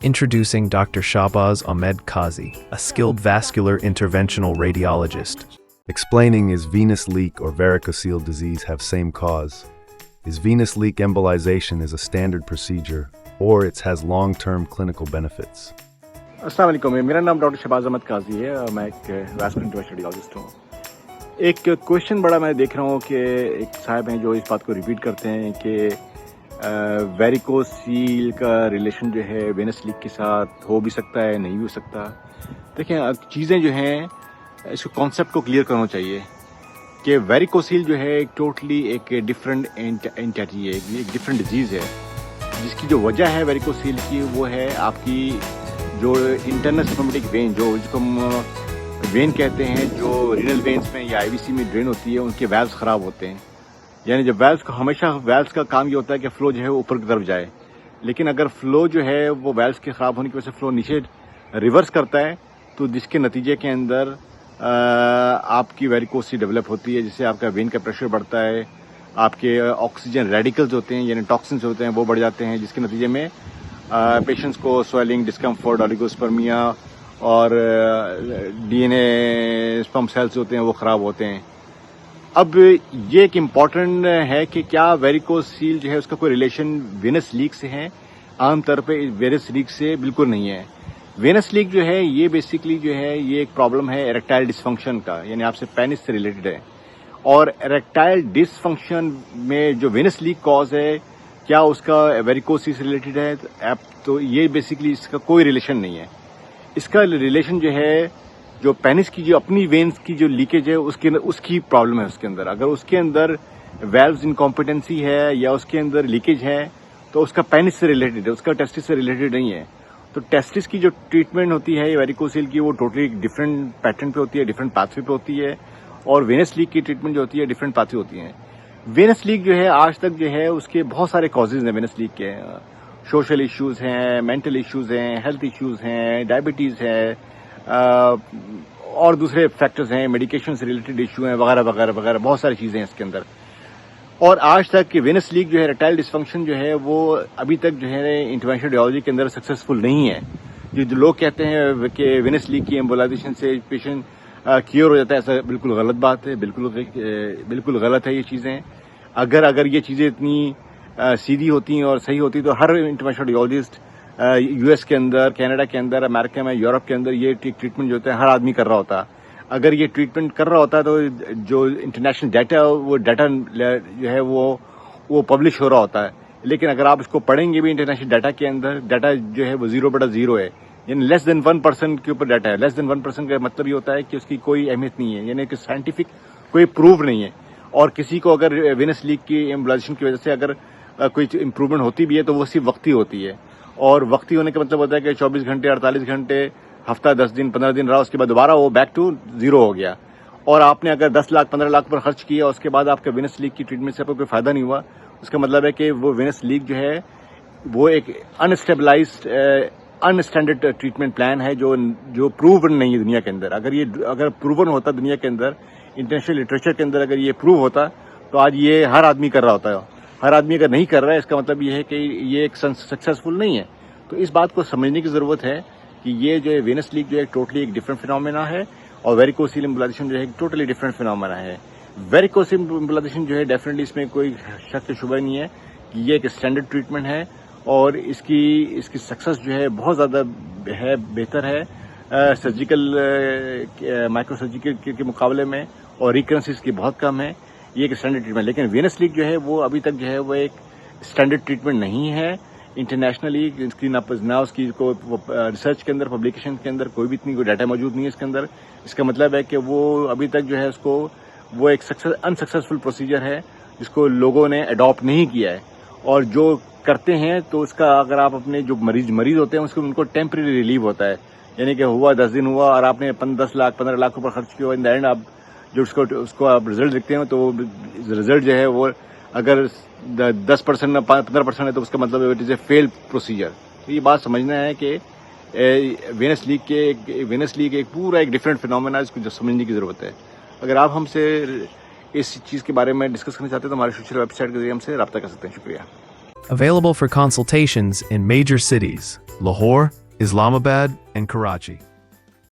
Introducing Dr. Shahbaz Ahmed Qazi, a skilled vascular interventional radiologist. Explaining is venous leak or varicocele disease have same cause? Is venous leak embolization is a standard procedure or it has long-term clinical benefits? अस्सलाम वालेकुम, मेरा नाम doctor Shahbaz Ahmad काजी है और मैं एक vascular interventional radiologist हूँ। एक क्वेश्चन बड़ा मैं देख रहा हूँ कि एक साहब हैं जो इस बात को रिपीट करते हैं कि वेरिकोसील का रिलेशन जो है वेनस लीक के साथ हो भी सकता है, नहीं भी हो सकता। देखिए, चीज़ें जो हैं इसको कॉन्सेप्ट को क्लियर करना चाहिए कि वेरिकोसील जो है टोटली एक डिफरेंट एंटिटी है, एक डिफरेंट डिजीज़ है जिसकी जो वजह है वेरिकोसील की वो है आपकी जो इंटरनल सिस्टमेटिक वेन जिसको हम वेन कहते हैं, जो रीनल वेन्स में या आईवीसी में ड्रेन होती है, उनके वैल्व्स ख़राब होते हैं। यानी जब हमेशा वैल्व्स का काम ये होता है कि फ़्लो जो है वो ऊपर की तरफ जाए, लेकिन अगर फ़्लो जो है वो वैल्व्स के ख़राब होने की वजह से फ़्लो नीचे रिवर्स करता है तो जिसके नतीजे के अंदर आपकी वेरिकोसी डेवलप होती है, जिससे आपका वेन का प्रेशर बढ़ता है, आपके ऑक्सीजन रेडिकल्स होते हैं यानी टॉक्सिन्स होते हैं वो बढ़ जाते हैं, जिसके नतीजे में पेशेंट्स को स्वेलिंग, डिस्कम्फर्ट, ऑलिगोस्पर्मिया और डीएनए स्पर्म सेल्स होते हैं वो ख़राब होते हैं। अब ये एक इम्पॉर्टेंट है कि क्या वेरिकोसील जो है उसका कोई रिलेशन वेनस लीक से है? आमतौर पे वेनस लीक से बिल्कुल नहीं है। वेनस लीक जो है ये बेसिकली जो है ये एक प्रॉब्लम है इरेक्टाइल डिसफंक्शन का, यानी आपसे पेनिस से रिलेटेड है। और इरेक्टाइल डिसफंक्शन में जो वेनस लीक कॉज है, क्या उसका वेरिकोसिस से रिलेटेड है? तो ये बेसिकली इसका कोई रिलेशन नहीं है। इसका रिलेशन जो है जो पेनिस की जो अपनी वेन्स की जो लीकेज है उसकी प्रॉब्लम है उसके अंदर। अगर उसके अंदर वेल्व्स इनकॉम्पिटेंसी है या उसके अंदर लीकेज है तो उसका पेनिस से रिलेटेड है, उसका टेस्टिस से रिलेटेड नहीं है। तो टेस्टिस की जो ट्रीटमेंट होती है वेरिकोसील की वो टोटली डिफरेंट पैटर्न पे होती है, डिफरेंट पाथवे पे होती है। और वेनस लीक की ट्रीटमेंट जो होती है डिफरेंट पाथवे होती है। वेनस लीक जो है आज तक जो है उसके बहुत सारे कॉजेज हैं वेनस लीक के। सोशल इश्यूज हैं, मेंटल इश्यूज हैं, हेल्थ इश्यूज हैं, डायबिटीज है और दूसरे फैक्टर्स हैं, मेडिकेशन से रिलेटेड इश्यू हैं वगैरह वगैरह वगैरह, बहुत सारी चीजें हैं इसके अंदर। और आज तक कि वेनस लीक जो है इरेक्टाइल डिसफंक्शन जो है वो अभी तक जो है इंटरवेंशनल रेडियोलॉजी के अंदर सक्सेसफुल नहीं है। जो लोग कहते हैं कि वेनस लीक की एम्बोलाइजेशन से पेशेंट क्योर हो जाता है, ऐसा बिल्कुल गलत बात है, बिल्कुल गलत है ये चीजें। अगर ये चीजें इतनी सीधी होती और सही होती तो हर इंटरनेशनल रेडियोलॉजिस्ट यूएस के अंदर, कनाडा के अंदर, अमेरिका में, यूरोप के अंदर ये ट्रीटमेंट जो होता है हर आदमी कर रहा होता। अगर ये ट्रीटमेंट कर रहा होता तो जो इंटरनेशनल डाटा वो डाटा जो है वो पब्लिश हो रहा होता है। लेकिन अगर आप इसको पढ़ेंगे भी इंटरनेशनल डाटा के अंदर, डाटा जो है वो 0/0 है, यानी लेस देन 1% के ऊपर डाटा है। लेस देन 1% का मतलब ये होता है कि उसकी कोई अहमियत नहीं है, यानी कि साइंटिफिक कोई प्रूफ नहीं है। और किसी को अगर वेनस लीक की एम्बोलाइजेशन की वजह से अगर कोई इंप्रूवमेंट होती भी है तो वो सिर्फ वक्ती होती है। और वक्ती होने का मतलब होता है कि 24 घंटे, 48 घंटे, हफ्ता, 10 दिन, 15 दिन रहा, उसके बाद दोबारा वो बैक टू 0 हो गया। और आपने अगर 10 लाख, 15 लाख पर खर्च किया, उसके बाद आपके वेनस लीक की ट्रीटमेंट से आपको कोई फायदा नहीं हुआ, उसका मतलब है कि वो वेनस लीक जो है वो एक अनस्टेबलाइज्ड, अनस्टैंडर्ड ट्रीटमेंट प्लान है जो प्रूवन नहीं है दुनिया के अंदर। अगर प्रूवन होता दुनिया के अंदर, इंटरनेशनल लिटरेचर के अंदर अगर ये प्रूव होता तो आज ये हर आदमी कर रहा होता है। हर आदमी अगर नहीं कर रहा है इसका मतलब ये है कि ये एक सक्सेसफुल नहीं है। तो इस बात को समझने की जरूरत है कि ये जो है वेनस लीक जो है टोटली एक डिफरेंट फिनोमेना है और वेरिकोसील एम्बोलाइजेशन जो है टोटली डिफरेंट फिनोमेना है। वेरिकोसील एम्बोलाइजेशन जो है डेफिनेटली इसमें कोई शक शुबह नहीं है कि ये एक स्टैंडर्ड ट्रीटमेंट है और इसकी सक्सेस जो है बहुत ज्यादा है, बेहतर है सर्जिकल माइक्रो सर्जिकल के मुकाबले में, और रिकरेंसेस की बहुत कम है। ये एक स्टैंडर्ड ट्रीटमेंट। लेकिन वेनस लीक जो है वो अभी तक जो है वो एक स्टैंडर्ड ट्रीटमेंट नहीं है इंटरनेशनली। इसकी ना उसकी को रिसर्च के अंदर, पब्लिकेशन के अंदर कोई भी इतनी कोई डाटा मौजूद नहीं है इसके अंदर। इसका मतलब है कि वो अभी तक जो है उसको वो एक अनसक्सेसफुल प्रोसीजर है जिसको लोगों ने अडॉप्ट नहीं किया है। और जो करते हैं तो उसका अगर आप अपने जो मरीज होते हैं उनको टेम्परेरी रिलीव होता है, यानी कि हुआ 10 दिन हुआ और आपने 10 लाख, 15 लाख ऊपर खर्च किया, इन द एंड आप जो उसको आप रिजल्ट देखते हैं तो रिजल्ट जो है वो अगर 10% 15% है तो उसका मतलब it is a failed procedure. तो ये बात समझना है कि वेनस लीक एक पूरा एक डिफरेंट फिनोमेना, इसको जो समझने की जरूरत है। अगर आप हमसे इस चीज के बारे में डिस्कस करना चाहते हैं तो हमारे सोशल वेबसाइट के जरिए हमसे रब्ता कर सकते हैं। शुक्रिया। Available for consultations in major cities: Lahore, Islamabad, and Karachi.